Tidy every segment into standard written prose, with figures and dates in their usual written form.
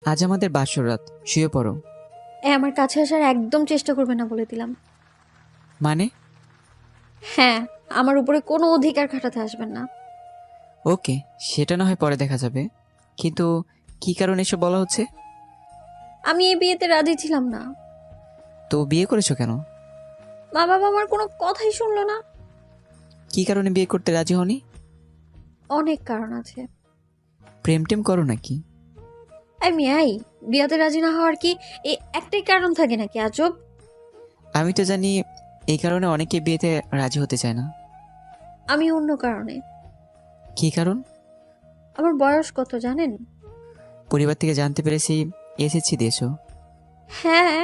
আজ আমাদের বাসর রাত, শুয়ে পড়ো। আমার কাছে আসার একদম চেষ্টা করবে না বলে দিলাম। মানে? হ্যাঁ, আমার উপরে কোনো অধিকার খাটাতে আসবেন না। ওকে, সেটা না হয় পরে দেখা যাবে, কিন্তু কি কারণে এসব বলা হচ্ছে? আমি এই বিয়েতে রাজি ছিলাম না। তো বিয়ে করেছো কেন? মা বাবা আমার কোনো কথাই শুনলো না। কি কারণে বিয়ে করতে রাজি হনি? অনেক কারণ আছে। প্রেম টেম করো নাকি? এই বিয়াতে রাজি না হওয়ার কি এই একটাই কারণ থাকে নাকি আজব? আমি তো জানি এই কারণে অনেকে বিয়েতে রাজি হতে চায় না। আমি অন্য কারণে। কি কারণ? আমার বয়স কত জানেন? পরিবার থেকে জানতে পেরেছি এসএসসি দিয়েছো। হ্যাঁ,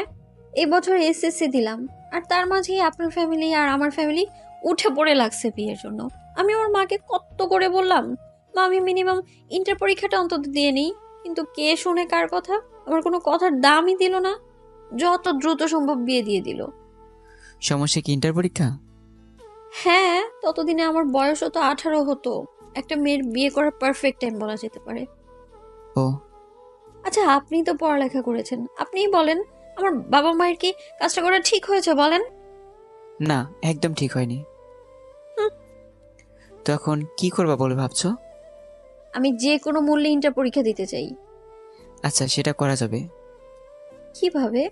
এই বছর এসএসসি দিলাম। আর তার মাঝেই আপনার ফ্যামিলি আর আমার ফ্যামিলি উঠে পড়ে লাগছে বিয়ের জন্য। আমি ওর মাকে কত করে বললাম, মা আমি মিনিমাম ইন্টার পরীক্ষাটা অন্তত দিয়ে নিই, কিন্তু কে শুনে কার কথা? আমার কোনো কথার দামই দিল না। যত দ্রুত সম্ভব বিয়ে দিয়ে দিল। সমস্যা কি ইন্টার পরীক্ষা? হ্যাঁ, ততদিনে আমার বয়সও তো 18 হতো। একটা মেয়ের বিয়ে করার পারফেক্ট টাইম বলা যেতে পারে। ও। আচ্ছা, আপনি তো পড়ালেখা করেছেন, আপনিই বলেন, আমার বাবা মায়ের কি কাজটা করা ঠিক হয়েছে বলেন? না, একদম ঠিক হয়নি। হুম, তো এখন কি করবা বলে ভাবছো? আমি যে কোনো মূল্যে ইন্টার পরীক্ষা দিতে চাই। আচ্ছা, সেটা করা যাবে। কিভাবে?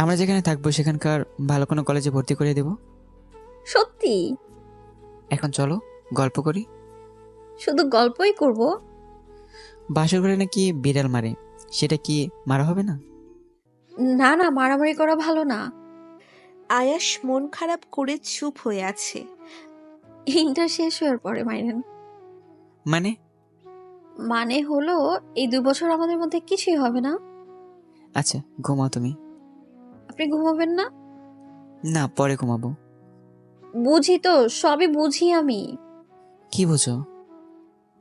আমরা যেখানে থাকবো সেখানকার ভালো কোনো কলেজে ভর্তি করে দেব। সত্যি? এখন চলো গল্প করি। শুধু গল্পই করব? বাসর ঘরে নাকি বিড়াল মারে, সেটা কি মারা হবে না? না না, মারামারি করা ভালো না। আয়াস মন খারাপ করে চুপ হয়ে আছে। ইন্টার শেষ হওয়ার পরে মাইরেন। মানে? মানে হলো, এই 2 বছর আমাদের মধ্যে কিছুই হবে না। আচ্ছা, ঘুমাও তুমি। আপনি ঘুমাবেন না? না, পরে ঘুমাবো। বুঝি তো, সবই বুঝি আমি। কি বুঝো?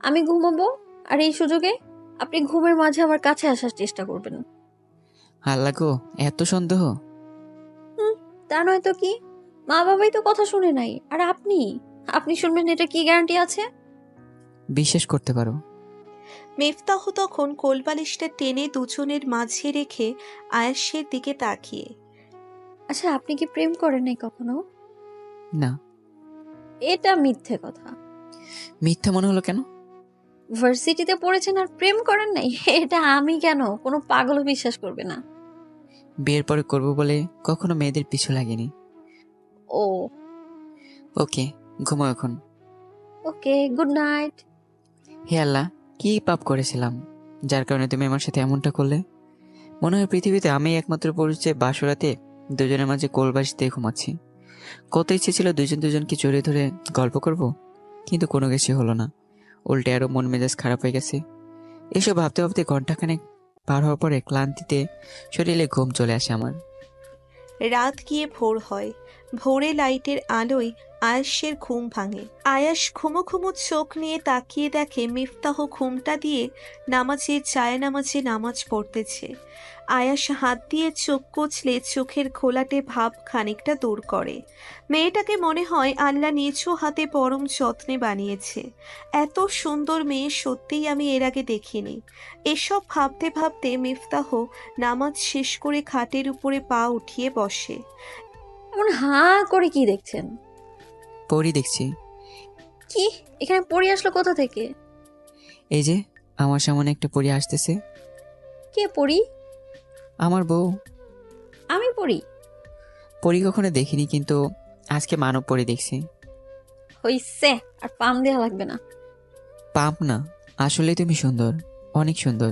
আমি ঘুমাবো, আর এই সুযোগে আপনি ঘুমের মাঝে আমার কাছে আসার চেষ্টা করবেন। আল্লাহ গো, এত সন্দেহ! হুম, তা নয় তো কি? মা বাবাই তো কথা শুনে নাই, আর আপনি আপনি শুনবেন এটা কি গ্যারান্টি আছে? বিশ্বাস করতে পারো। মিফতাহ তখন কোলবালিশটা টেনে দুজনের মাঝে রেখে আয়াসের দিকে তাকিয়ে। আচ্ছা, আপনি কি প্রেম করেন নাই কখনো? না। এটা মিথ্যে কথা। মিথ্যা মনে হলো কেন? ভার্সিটিতে পড়েছেন আর প্রেম করেন নাই? এটা আমি কেন, কোনো পাগলও বিশ্বাস করবে না। বিয়ের পরে করবো বলে কখনো মেয়েদের পিছু লাগেনি। ও, ওকে, ঘুমাও এখন। ওকে, গুড নাইট। হে আল্লাহ, কি পাপ করেছিলাম যার কারণে তুমি আমার সাথে এমনটা করলে? মনে হয় পৃথিবীতে আমি একমাত্র পুরুষ যে বাসরাতে দুজনের মাঝে কোলবাস দিয়ে ঘুমাচ্ছি। কত ইচ্ছে ছিল দুজন দুজনকে জড়িয়ে ধরে গল্প করব, কিন্তু কোনো কিছু হলো না। উল্টে আরো মন মেজাজ খারাপ হয়ে গেছে। এসব ভাবতে ভাবতে ঘন্টাখানেক পার হওয়ার পরে ক্লান্তিতে শরীরে ঘুম চলে আসে আমার। রাত গিয়ে ভোর হয়। ভোরে লাইটের আলোয় আয়াসের ঘুম ভাঙে। আয়াস ঘুমো ঘুমো চোখ নিয়ে তাকিয়ে দেখে মিফতাহ ঘুমটা দিয়ে নামাজের নামাজে নামাজ পড়তেছে। আয়াস হাত দিয়ে চোখ কচলে চোখের ঘোলাটে ভাব খানিকটা দূর করে। মেয়েটাকে মনে হয় আল্লাহ নিচু হাতে পরম যত্নে বানিয়েছে। এত সুন্দর মেয়ে সত্যিই আমি এর আগে দেখিনি। এসব ভাবতে ভাবতে মিফতাহ নামাজ শেষ করে খাটের উপরে পা উঠিয়ে বসে। এমন হাঁ করে কি দেখছেন? পরই দেখছি। কি? এখানে পড়ে আসলো কোথা থেকে? এই যে আমার সামনে একটা পরী আসতেছে। কে পড়ি? আমার বউ। আমি পড়ি? পরী কখনো দেখিনি, কিন্তু আজকে মানব পরী দেখছি। হইছে, আর পাম দেওয়া লাগবে না। পাপ না, আসলে তুমি সুন্দর, অনেক সুন্দর।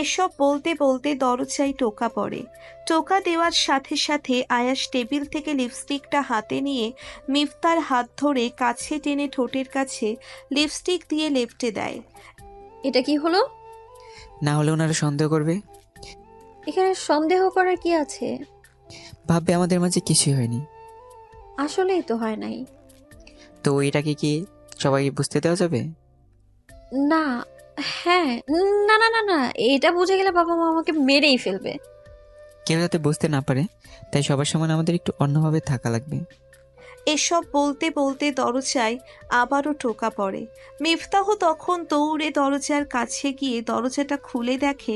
এসব বলতে বলতে দরজায় টোকা পড়ে। টোকা দেওয়ার সাথে সাথে আয়াস টেবিল থেকে লিপস্টিকটা হাতে নিয়ে মিফতার হাত ধরে কাছে টেনে ঠোঁটের কাছে লিপস্টিক দিয়ে লেপটে দেয়। এটা কি হলো? না হলে ওনারা সন্দেহ করবে। এখানে সন্দেহ করার কি আছে? ভাববে আমাদের মাঝে কিছুই হয়নি। আসলেই তো হয় নাই। তো এটাকে কি সবাই বুঝতে দেওয়া যাবে? না। হ্যাঁ। না না না না, এটা বুঝে গেলে বাবা মা আমাকে মেরেই ফেলবে। কেউ যাতে বুঝতে না পারে, তাই সবার সামনে আমাদের একটু অন্যভাবে থাকা লাগবে। এসব বলতে বলতে দরজায় আবারও টোকা পড়ে। মিফতাহ তখন দৌড়ে দরজার কাছে গিয়ে দরজাটা খুলে দেখে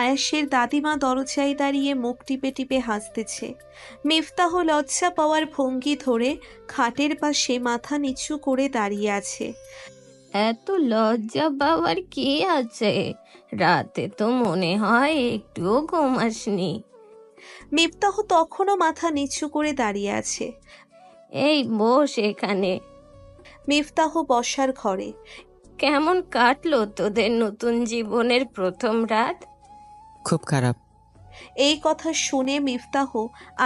আয়াসের দাদিমা দরজায় দাঁড়িয়ে মুখ টিপে টিপে হাসতেছে। মিফতাহ লজ্জা পাওয়ার ভঙ্গি ধরে খাটের পাশে মাথা নিচু করে দাঁড়িয়ে আছে। এত লজ্জা পাওয়ার কি আছে? রাতে তো মনে হয় একটুও ঘুমাসনি। মিফতাহ তখনও মাথা নিচু করে দাঁড়িয়ে আছে। এই বস এখানে। মিফতাহ বসার ঘরে। কেমন কাটলো তোদের নতুন জীবনের প্রথম রাত? খুব খারাপ। এই কথা শুনে মিফতাহ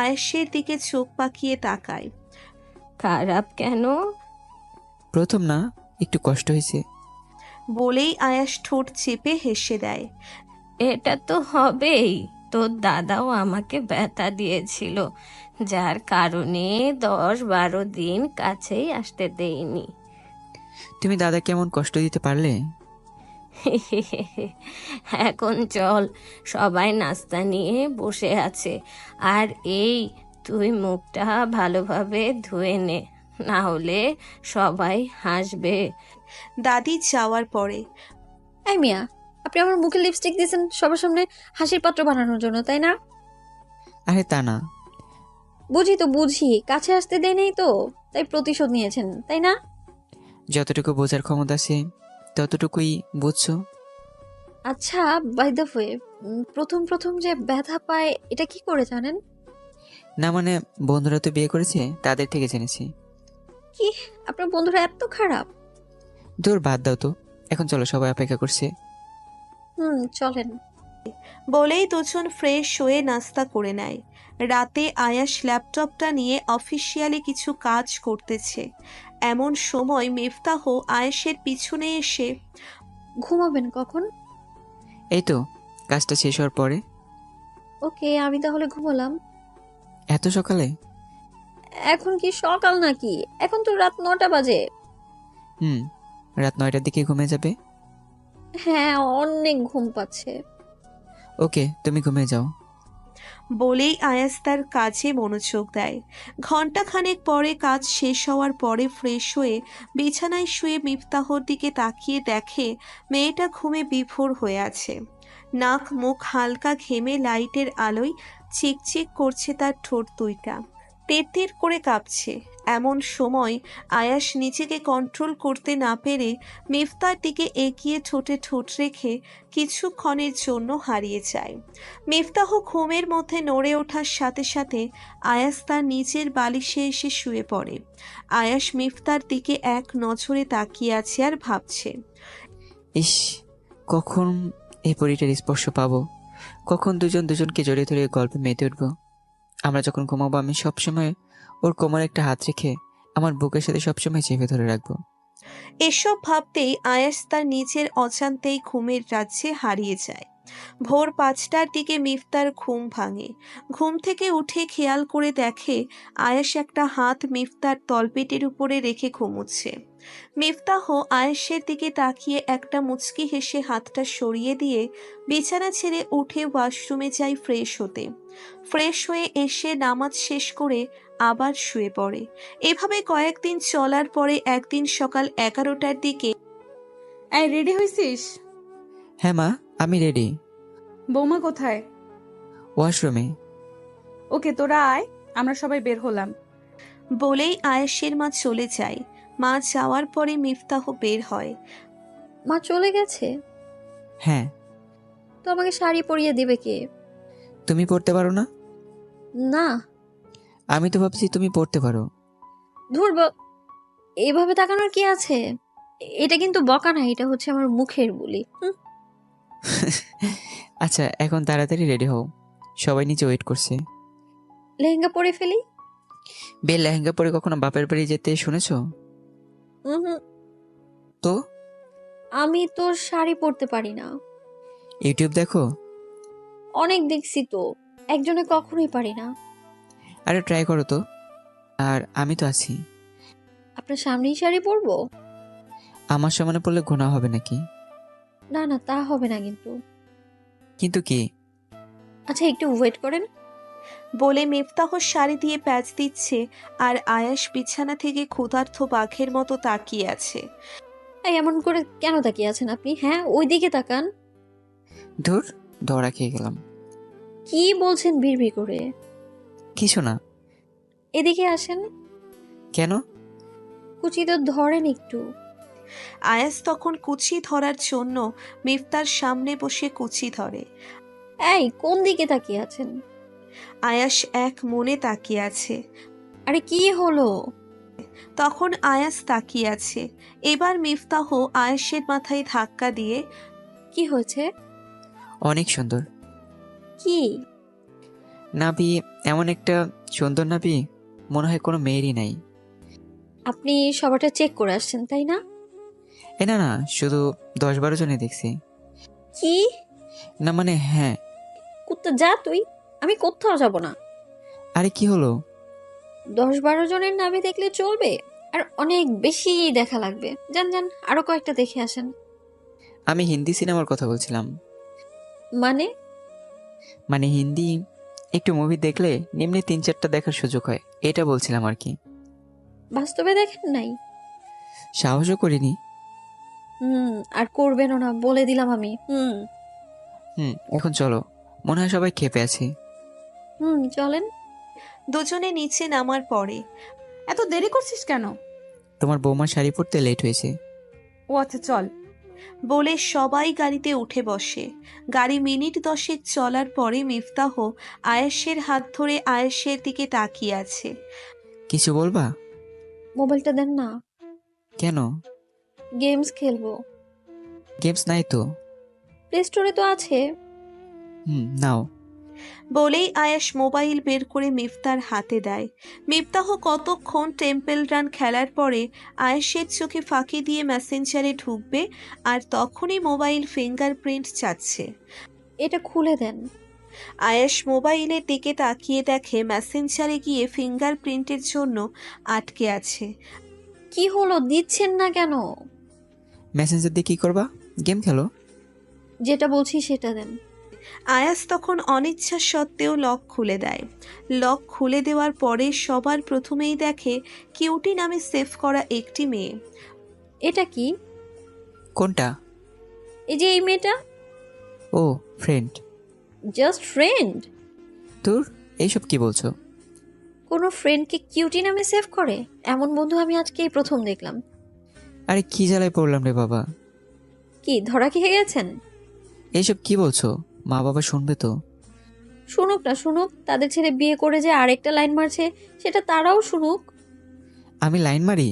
আয়েশের দিকে চোখ পাকিয়ে তাকায়। খারাপ কেন? প্রথম না, একটু কষ্ট হয়েছে। বলেই আয়াস ঠোঁট চেপে হেসে দেয়। এটা তো হবেই। তোর দাদাও আমাকে ব্যথা দিয়েছিল, যার কারণে 10-12 দিন কাছেই আসতে দেইনি। তুমি দাদা কেমন কষ্ট দিতে পারলে? এখন চল, সবাই নাস্তা নিয়ে বসে আছে। আর এই, তুই মুখটা ভালোভাবে ধুয়ে নে, না হলে সবাই হাসবে। দাদি যাওয়ার পরে। এই মিয়া, আপনি আমার মুখে লিপস্টিক দিয়েছেন সবার সামনে হাসির পাত্র বানানোর জন্য, তাই না? আরে তা না। বুঝি তো বুঝি, কাছে আসতে দেয় নেই তো, তাই প্রতিশোধ নিয়েছেন, তাই না? যতটুকু বোঝার ক্ষমতা আছে ততটুকুই বুঝছো। আচ্ছা, বাই দ্য ওয়ে, প্রথম প্রথম যে ব্যথা পায় এটা কি করে জানেন? না মানে, বন্ধুরা তো বিয়ে করেছে, তাদের থেকে জেনেছি। কি, আপনার বন্ধুরা এত খারাপ? দূর বাদ দাও তো, এখন চলো, সবাই অপেক্ষা করছে। চলেন। বলেই দুজন ফ্রেশ হয়ে নাস্তা করে নেয়। রাতে আয়াস ল্যাপটপটা নিয়ে অফিসিয়ালি কিছু কাজ করতেছে। এমন সময় মিফতাহ আয়েশের পিছনে এসে, ঘুমাবেন কখন? এই তো, কাজটা শেষ হওয়ার পরে। ওকে, আমি তাহলে ঘুমালাম। এত সকালে? এখন কি সকাল নাকি? এখন তো রাত 9টা বাজে। রাত 9টার দিকে ঘুমিয়ে যাবে? হ্যাঁ, অনেক ঘুম পাচ্ছে। ওকে, তুমি ঘুমিয়ে যাও। বলেই আয়াস তার কাজে মনোযোগ দেয়। ঘণ্টাখানেক পরে কাজ শেষ হওয়ার পরে ফ্রেশ হয়ে বিছানায় শুয়ে মিফতাহর দিকে তাকিয়ে দেখে মেয়েটা ঘুমে বিভোর হয়ে আছে। নাক মুখ হালকা ঘেমে লাইটের আলোয় চিকচিক করছে তার ঠোঁট দুইটা, তেড়তেড় করে কাঁপছে। এমন সময় আয়াস নিজেকে কন্ট্রোল করতে না পেরে মিফতার দিকে এগিয়ে ঠোঁটে ঠোঁট রেখে কিছুক্ষণের জন্য হারিয়ে যায়। মিফতাহ ঘুমের মধ্যে নড়ে ওঠার সাথে সাথে আয়াস তার নিচের বালিশে এসে শুয়ে পড়ে। আয়াস মিফতার দিকে এক নজরে তাকিয়ে আছে আর ভাবছে, ইস, কখন এই পরিটার স্পর্শ পাবো, কখন দুজন দুজনকে জড়িয়ে ধরে গল্পে মেতে উঠবো। আমরা যখন ঘুমাবো আমি সবসময় ওর কোমরে একটা হাত রেখে আমার বুকের সাথে সবসময় চেপে ধরে রাখবো। এসব ভাবতেই আয়াস তার নিজের অজান্তেই ঘুমের রাজ্যে হারিয়ে যায়। ভোর 5টার দিকে মিফতার ঘুম ভাঙে। ঘুম থেকে উঠে খেয়াল করে দেখে আয়াস একটা হাত মিফতার তলপেটের উপরে রেখে ঘুমোচ্ছে। মিফতাহ আয়েশের দিকে তাকিয়ে একটা মুচকি হেসে হাতটা সরিয়ে দিয়ে বিছানা ছেড়ে উঠে ওয়াশরুমে যায় ফ্রেশ হতে। ফ্রেশ হয়ে এসে নামাজ শেষ করে আবার শুয়ে পড়ে। এভাবে কয়েকদিন চলার পরে একদিন সকাল 11টার দিকে, এই রেডি হইছিস? হ্যাঁ মা, আমি রেডি। বৌমা কোথায়? ওয়াশরুমে। ওকে, তোরা আয়, আমরা সবাই বের হলাম। বলেই আয়েশের মা চলে যায়। মা যাওয়ার পরে মিফতাহ বের হয়। মা চলে গেছে? হ্যাঁ। তো আমাকে শাড়ি পরিয়ে দিবে কে? তুমি পড়তে পারো না? না। আমি তো ভাবছি তুমি পড়তে পারো। ধুর, এইভাবে তাকানোর কি আছে? এটা কিন্তু বকা না, এটা হচ্ছে আমার মুখের বুলি। আচ্ছা, এখন তাড়াতাড়ি রেডি হও, সবাই নিচে ওয়েট করছে। লেহেঙ্গা পরে ফেলি? বেল লেহেঙ্গা পরে কখনো বাপের বাড়ি যেতে শুনেছো? হুম। তো আমি তো শাড়ি পরতে পারি না। ইউটিউব দেখো? অনেক দেখছি তো, একজনে কখনোই পারি না। আরে ট্রাই করো তো। আর আমি তো আছি। আপনার সামনেই শাড়ি পরবো? আমার সামনে পড়লে গুনাহ হবে নাকি? না না, তা হবে না কিন্তু। কিন্তু কি? আচ্ছা, একটু ওয়েট করেন। বলে মিফতাহ শাড়ি দিয়ে প্যাচ দিচ্ছে আর আয়াস বিছানা থেকে ক্ষুধার্ত বাঘের মতো তাকিয়ে আছে। এই এমন করে কেন তাকিয়ে আছেন আপনি? হ্যাঁ, ওই দিকে তাকান। ধুর, ধরা খেয়ে গেলাম। কি বলছেন বিড়বিড় করে? কিছু না। এদিকে আসেন। কেন? কুচি তো ধরেন একটু। আয়াস তখন কুচি ধরার জন্য মিফতার সামনে বসে কুচি ধরে। এই কোন দিকে তাকিয়ে আছেন? আয়াস এক মনে তাকিয়ে আছে। আরে কি হলো? তখন আয়াস তাকিয়ে আছে। এবার মিফতাহ আয়াসের মাথায় ধাক্কা দিয়ে, কি হয়েছে? অনেক সুন্দর কি? নাভি, এমন একটা সুন্দর নাভি মনে হয় কোনো মেয়েরই নাই। আপনি সবারটা চেক করে আসছেন তাই না? না না, শুধু 10-12 জনে দেখছি। কি? না মানে হ্যাঁ। কুত্তা যা তুই, আমি কোথাও যাব না। আরে কি হলো? 10-12 জনের নামে দেখলে চলবে? আর অনেক বেশি দেখা লাগবে। যান যান, আরো কয়েকটা দেখে আসেন। আমি হিন্দি সিনেমার কথা বলছিলাম। মানে? মানে হিন্দি একটু মুভি দেখলে নিম্নে 3-4টা দেখার সুযোগ হয়, এটা বলছিলাম আর কি। বাস্তবে দেখেন নাই? সাহসও করিনি। আর করবেনও না, বলে দিলাম আমি। এখন চলো, মনে হয় সবাই ক্ষেপে আছি। চলেন। দুজনে নিচে নামার পরে, এত দেরি করছিস কেন? তোমার বৌমার শাড়ি পরতে লেট হয়েছে। ও আচ্ছা, চল। বলে সবাই গাড়িতে উঠে বসে। গাড়ি মিনিট 10 চলার পরে মিফতাহ আয়েশের হাত ধরে আয়েশের দিকে তাকিয়ে আছে। কিছু বলবা? মোবাইলটা দেন না, কেন? গেমস খেলবো। গেমস নাই তো। প্লে স্টোরে তো আছে। নাও। বলেই আয়েশ মোবাইল বের করে মিফতার হাতে দেয়। মিফতাহ কতক্ষণ টেম্পল রান খেলার পরে আয়েশের চোখে ফাঁকি দিয়ে মেসেঞ্জারে ঢুকবে, আর তখনই মোবাইল ফিঙ্গারপ্রিন্ট চাচ্ছে। এটা খুলে দেন। আয়েশ মোবাইলের দিকে তাকিয়ে দেখে মেসেঞ্জারে গিয়ে ফিঙ্গারপ্রিন্টের জন্য আটকে আছে। কি হলো, দিচ্ছেন না কেন? মেসেঞ্জার দিয়ে কি করবা? গেম খেলো। যেটা বলছি সেটা দেন। আয়াস তখন অনিচ্ছা সত্ত্বেও লক খুলে দেয়। লক খুলে দেওয়ার পরে সবার প্রথমেই দেখে কিউটি নামে সেভ করা একটি মেয়ে। এটা কি? কোনটা? এই যে এই মেয়েটা। ও, ফ্রেন্ড। Just friend? তোর এইসব কি বলছো? কোনো ফ্রেন্ডকে কিউটি নামে সেভ করে? এমন বন্ধু আমি আজকেই প্রথম দেখলাম। আরে কি জ্বালায় পড়লাম রে বাবা। কি ধরা খেয়ে গেছেন? এইসব কি বলছো? মা বাবা শুনবে তো। শুনুক না শুনুক, তাদের ছেলে বিয়ে করে যে আরেকটা লাইন মারছে সেটা তারাও শুনুক। আমি লাইন মারি?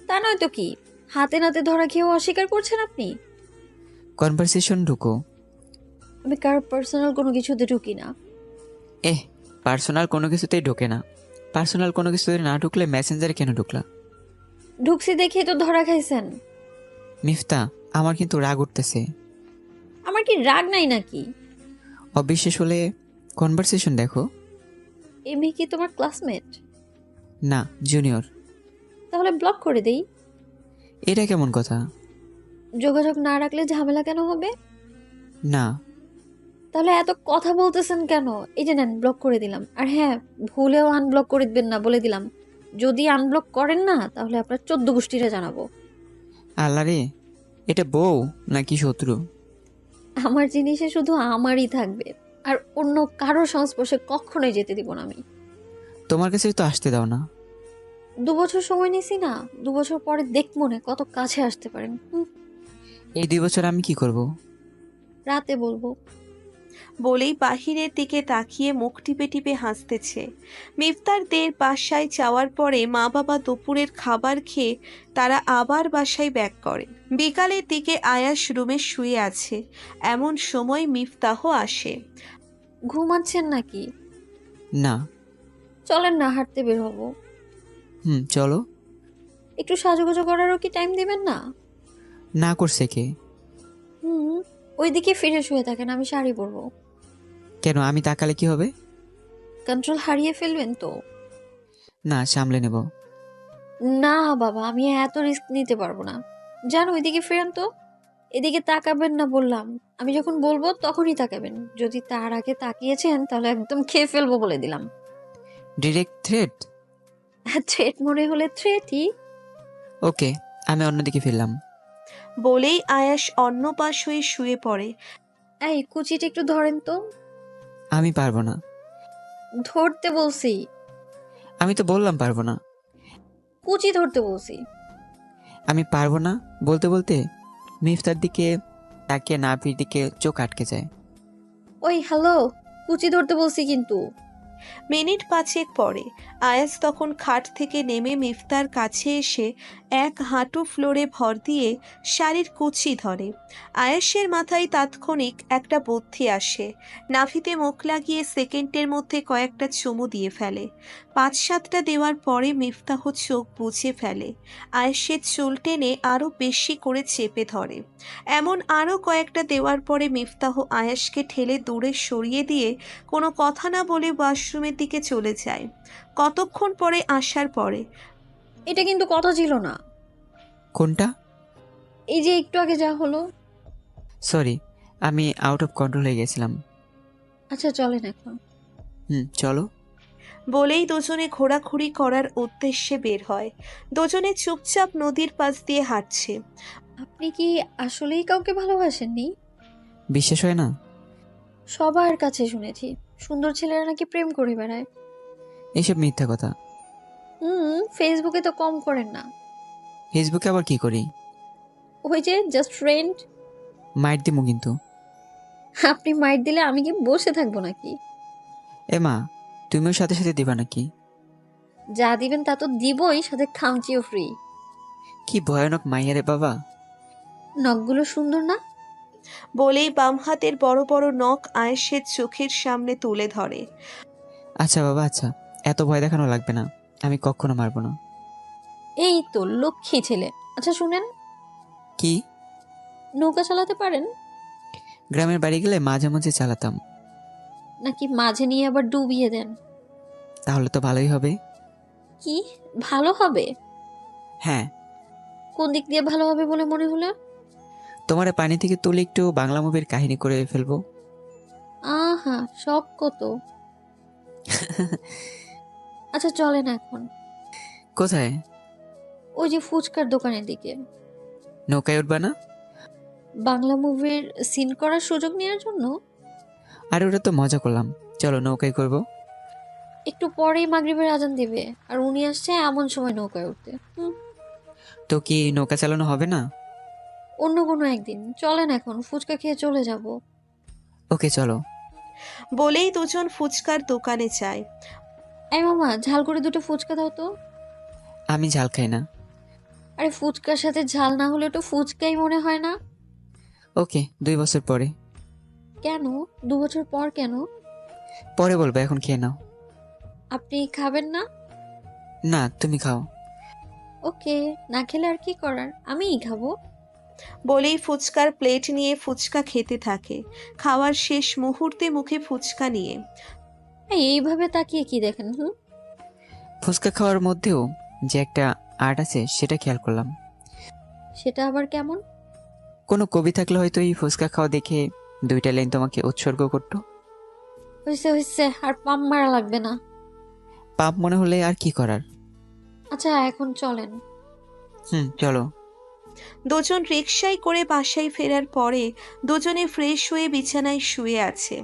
তা নয় তো কি, হাতে নাতে ধরা খেয়েও অস্বীকার করছেন আপনি। কনভারসেশন ঢুকো। আমি কারো পার্সোনাল কোনো কিছুতে ঢুকি না। পার্সোনাল কোনো কিছুতেই ঢোকে না। পার্সোনাল কোনো কিছুতে না ঢুকলে মেসেঞ্জারে কেন ঢুকলা? ঢুকছি দেখেই তো ধরা খাইছেন। মিফতা, আমার কিন্তু রাগ উঠতেছে। আমার কি রাগ নাই নাকি? অবিশ্বাস হলে কনভারসেশন দেখো। এই মেয়ে কি তোমার ক্লাসমেট? না, জুনিয়র। তাহলে ব্লক করে দেই। এটা কেমন কথা? যোগাযোগ না রাখলে ঝামেলা কেন হবে? না। তাহলে এত কথা বলতেছেন কেন? এই যে নেন, ব্লক করে দিলাম। আর হ্যাঁ, ভুলেও আনব্লক করে দিবেন না, বলে দিলাম। যদি আনব্লক করেন না তাহলে আপনার 14 গোষ্ঠীরা জানাবো। আল্লাহ রে, এটা বউ নাকি শত্রু? আমার জিনিসে শুধু আমারই থাকবে, আর অন্য কারো সংস্পর্শে কখনোই যেতে দিব না আমি। তোমার কাছে তো আসতে দাও না। 2 বছর সময় নিছি না, 2 বছর পরে দেখ মনে কত কাছে আসতে পারেন। এই 2 বছর আমি কি করব? রাতে বলবো। বলেই বাহিরের দিকে তাকিয়ে মুখ টিপে টিপে হাসতেছে। মিফতারদের বাসায় যাওয়ার পরে মা বাবা দুপুরের খাবার খেয়ে তারা আবার বাসায় ব্যাক করে। বিকালের দিকে আয়াস রুমে শুয়ে আছে, এমন সময় মিফতাহ আসে। ঘুমাচ্ছেন নাকি? না। চলেন না, হাঁটতে বের হবো। চলো। একটু সাজুগুজু করারও কি টাইম দিবেন না? না করছে কে? ওইদিকে ফিরে শুয়ে থাকেন, আমি শাড়ি পরবো। কেন, আমি তাকালে কি হবে? কন্ট্রোল হারিয়ে ফেলবেন তো। না, সামলে নেব। না বাবা, আমি এত রিস্ক নিতে পারবো না। যান ওইদিকে ফিরেন তো। এদিকে তাকাবেন না বললাম। আমি যখন বলবো তখনই তাকাবেন। যদি তার আগে তাকিয়েছেন তাহলে একদম খেয়ে ফেলবো বলে দিলাম। Direct threat? থ্রেট মনে হলে থ্রেটই। ওকে, আমি অন্যদিকে ফিরলাম। বলেই আয়াস অন্য পাশ হয়ে শুয়ে পড়ে। এই কুচিটা একটু ধরেন তো। আমি পারবো না। ধরতে বলছি। আমি তো বললাম পারবো না। কুচি ধরতে বলছি। আমি পারবো না বলতে বলতে মিফতার দিকে তাকিয়ে নাভির দিকে চোখ আটকে যায়। ওই হ্যালো, কুচি ধরতে বলছি কিন্তু। মিনিট 5 পরে আয়াস তখন খাট থেকে নেমে মিফতার কাছে এসে এক হাঁটু ফ্লোরে ভর দিয়ে শাড়ির কুচি ধরে। আয়াসের মাথায় তাৎক্ষণিক একটা বুদ্ধি আসে। নাভিতে মুখ লাগিয়ে সেকেন্ডের মধ্যে কয়েকটা চুমু দিয়ে ফেলে। 5-7টা দেওয়ার পরে মিফতাহ চোখ বুজে ফেলে। আয়াসের চুল টেনে আরও বেশি করে চেপে ধরে। এমন আরও কয়েকটা দেওয়ার পরে মিফতাহ আয়াসকে ঠেলে দূরে সরিয়ে দিয়ে কোনো কথা না বলে ওয়াশরুমের দিকে চলে যায়। কতক্ষণ পরে আসার পরে, এটা কিন্তু কথা ছিল না। কোনটা? এই যে একটু আগে যা হলো। সরি, আমি আউট অফ কন্ট্রোল হয়ে গেছিলাম। আচ্ছা চলেন এখন। চলো। বলেই দুজনে ঘোরাঘুরি করার উদ্দেশ্যে বের হয়। দুজনে চুপচাপ নদীর পাশ দিয়ে হাঁটছে। আপনি কি আসলেই কাউকে ভালোবাসেননি? বিশ্বাস হয় না? সবার কাছে শুনেছি সুন্দর ছেলেরা নাকি প্রেম করে বেড়ায়। এইসব মিথ্যা কথা। ফেসবুকে তো কম করেন না। ফেসবুকে আবার কি করি? ওই যে জাস্ট ফ্রেন্ড। মাইট দিমু কিন্তু। আপনি মাইট দিলে আমি কি বসে থাকবো নাকি? এ মা, তুমিও সাথে সাথে দিবা নাকি? যা দিবেন তা তো দিবই, সাথে খামচিও ফ্রি। কি ভয়ানক মাইয়া রে বাবা। নখগুলো সুন্দর না? বলেই বাম হাতের বড় বড় নখ আয়েশের চোখের সামনে তুলে ধরে। আচ্ছা বাবা, আচ্ছা, এত ভয় দেখানো লাগবে না। আমি কখনো মারবো না। এই তো লক্ষ্মী ছেলে। আচ্ছা শুনেন, কি? নৌকা চালাতে পারেন? গ্রামের বাড়ি গেলে মাঝে মাঝে চালাতাম। নাকি মাঝে নিয়ে আবার ডুবিয়ে দেন? তাহলে তো ভালোই হবে। কি ভালো হবে? হ্যাঁ। কোন দিক দিয়ে ভালো হবে বলে মনে হলো? তোমার পানি থেকে তুলে একটু বাংলা মুভির কাহিনী করে ফেলবো। আহা, শখ কত। আচ্ছা চলেন এখন। কোথায়? ওই যে ফুচকার দোকানের দিকে। নৌকায় উঠবা না? বাংলা মুভির সিন করার সুযোগ নেওয়ার জন্য। আর ওটা তো মজা করলাম, চলো নৌকায় করব। একটু পরেই মাগরিবের আজান দিবে, আর উনি আসছে এমন সময় নৌকায় উঠতে। তো কি নৌকা চালানো হবে না? অন্য কোনো একদিন চলেন, এখন ফুচকা খেয়ে চলে যাব। ওকে চলো। বলেই দুজন ফুচকার দোকানে যায়। এই মামা, ঝাল করে দুটো ফুচকা দাও তো। আমি ঝাল খাই না। আরে ফুচকার সাথে ঝাল না হলে তো ফুচকাই মনে হয় না। ওকে, 2 বছর পরে। কেন 2 বছর পর কেন? পরে বলবো, এখন খেয়ে নাও। আপনি খাবেন না? না, তুমি খাও। ওকে, না খেলে আর কি করার, আমিই খাবো। বলেই ফুচকার প্লেট নিয়ে ফুচকা খেতে থাকে। খাওয়ার শেষ মুহূর্তে মুখে ফুচকা নিয়ে। এইভাবে তাকিয়ে কি দেখেন? ফুচকা খাওয়ার মধ্যেও যে একটা আর্ট আছে সেটা খেয়াল করলাম। সেটা আবার কেমন? কোনো কবি থাকলে হয়তো এই ফুচকা খাওয়া দেখে 2টা লাইন তোমাকে উৎসর্গ করতো। হয়েছে হয়েছে, আর পাম মারা লাগবে না। পাপ মনে হলে আর কি করার। আচ্ছা এখন চলেন। চলো। দুজন রিকশায় করে বাসায় ফেরার পরে দুজনে ফ্রেশ হয়ে বিছানায় শুয়ে আছে।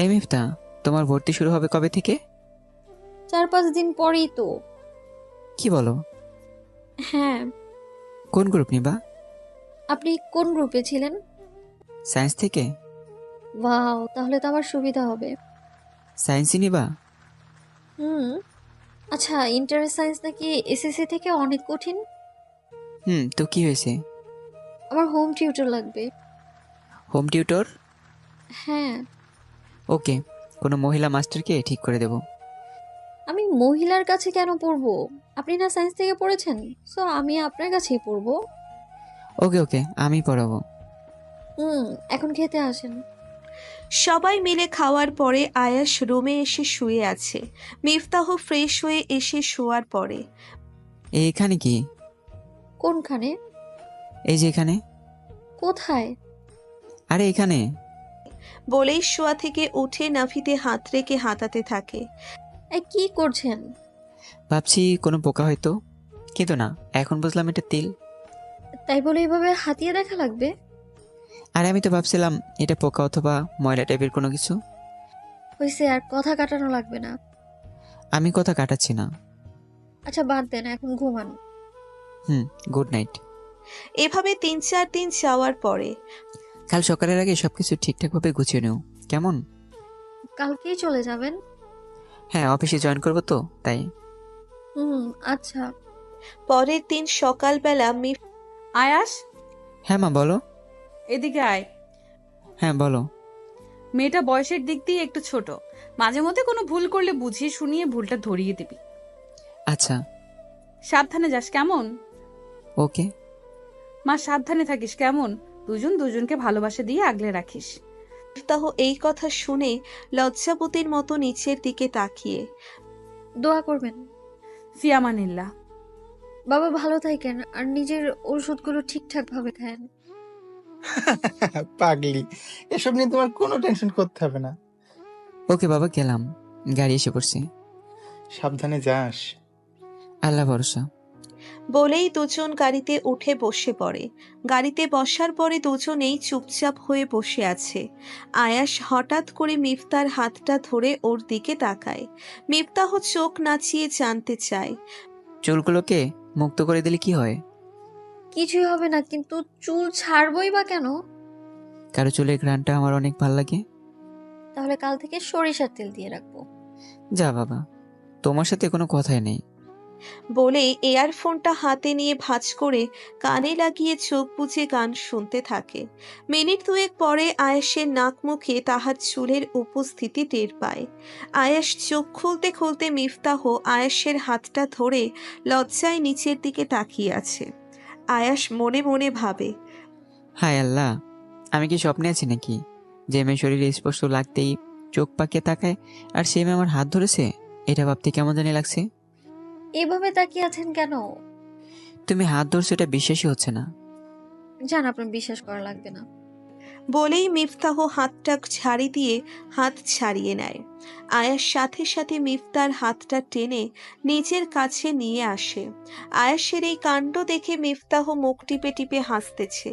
এই মিফতা, তোমার ভর্তি শুরু হবে কবে থেকে? 4-5 দিন পরেই তো। কি বলো? হ্যাঁ। কোন গ্রুপ নিবা? আপনি কোন গ্রুপে ছিলেন? সায়েন্স থেকে? ওয়াও, তাহলে তো আমার সুবিধা হবে। সায়েন্সই নিবা? আচ্ছা, ইন্টার সায়েন্স নাকি এসএসসি থেকে অনেক কঠিন? তো কি হয়েছে? আমার হোম টিউটর লাগবে। Home tutor? হ্যাঁ। ওকে, কোনো মহিলা মাস্টারকে ঠিক করে দেব। আমি মহিলার কাছে কেন পড়বো? আপনি না সায়েন্স থেকে পড়েছেন, সো আমি আপনার কাছেই পড়বো। ওকে ওকে, আমি পড়াবো। এখন খেতে আসেন। সবাই মিলে খাওয়ার পরে আয়াস রুমে এসে শুয়ে আছে। মিফতাহ ফ্রেশ হয়ে এসে শোয়ার পরে। এইখানে কি? কোনখানে? এই যে এখানে। কোথায়? আরে এখানে। বলেই শোয়া থেকে উঠে নাভিতে হাত রেখে হাতাতে থাকে। কি করছেন? ভাবছি কোনো পোকা হয়তো, কিন্তু না, এখন বুঝলাম এটা তিল। তাই বলে এইভাবে হাতিয়ে দেখা লাগবে? আরে আমি তো ভাবছিলাম এটা পোকা অথবা ময়লা টাইপের কোনো কিছু। হয়েছে, আর কথা কাটানো লাগবে না। আমি কথা কাটাচ্ছি না। আচ্ছা বাদ দেন, এখন ঘুমান। Good night. এভাবে 3-4 দিন যাওয়ার পরে কাল সকালের আগে সবকিছু ঠিকঠাকভাবে গুছিয়ে নেও, কেমন? কালকেই চলে যাবেন? হ্যাঁ, অফিসে জয়েন করবো তো, তাই। আচ্ছা। পরের দিন সকালবেলা আয়াস, হ্যাঁ মা, বলো। এদিকে আয়। হ্যাঁ বলো। মেয়েটা বয়সের দিক দিয়ে একটু ছোট, মাঝে মধ্যে কোনো ভুল করলে বুঝিয়ে শুনিয়ে ভুলটা ধরিয়ে দিবি। আচ্ছা। সাবধানে যাস, কেমন? ওকে। মা, সাবধানে থাকিস, কেমন? দুজন দুজনকে ভালোবাসা দিয়ে আগলে রাখিস। মিফতাহ এই কথা শুনে লজ্জাবতীর মতো নিচের দিকে তাকিয়ে দোয়া করবেন। ফিয়ামানিল্লাহ। বাবা ভালো থাকেন, আর নিজের ওষুধগুলো ঠিকঠাক ভাবে খান। পাগলি, এসব নিয়ে তোমার কোনো টেনশন করতে হবে না। ওকে বাবা, গেলাম। গাড়ি এসে পড়ছে। সাবধানে যাস। আল্লাহ ভরসা। বলেই দুজন গাড়িতে উঠে বসে পড়ে। গাড়িতে বসার পরে দুজনেই চুপচাপ হয়ে বসে আছে। আয়াস হঠাৎ করে মিফতার হাতটা ধরে ওর দিকে তাকায়। মিফতাহ চোখ নাচিয়ে জানতে চায়। চুলগুলোকে মুক্ত করে দিলে কি হয়? কিছুই হবে না, কিন্তু চুল ছাড়বই বা কেন? কারো চুলের ঘ্রাণটা আমার অনেক ভাল লাগে। তাহলে কাল থেকে সরিষার তেল দিয়ে রাখবো। যা বাবা, তোমার সাথে কোনো কথাই নেই। বলে এয়ারফোনটা হাতে নিয়ে ভাঁজ করে কানে লাগিয়ে চোখ বুজে গান শুনতে থাকে। মিনিট দুয়েক পরে আয়েশের নাক মুখে তাহার চুলের উপস্থিতি টের পায়। আয়েশ চোখ খুলতে খুলতে মিফতাহ আয়েশের হাতটা ধরে লজ্জায় নিচের দিকে তাকিয়ে আছে। আয়াস মনে মনে ভাবে, হায় আল্লাহ, আমি কি স্বপ্নে আছি নাকি? যে মেয়ে শরীরে স্পর্শ লাগতেই চোখ পাকিয়ে তাকায়, আর সে মেয়ে আমার হাত ধরেছে। এটা ভাবতে কেমন জানি লাগছে। এভাবে তাকিয়ে আছেন কেন? তুমি হাত ধরছো, এটা বিশ্বাসই হচ্ছে না। জান, আপনার বিশ্বাস করা লাগবে না। বলেই মিফতাহ হাতটা ছাড়ি দিয়ে হাত ছাড়িয়ে নেয়। আয়াস সাথে সাথে মিফতার হাতটা টেনে নিজের কাছে নিয়ে আসে। আয়াসের এই কাণ্ড দেখে মিফতাহ মুখ টিপে টিপে হাসতেছে।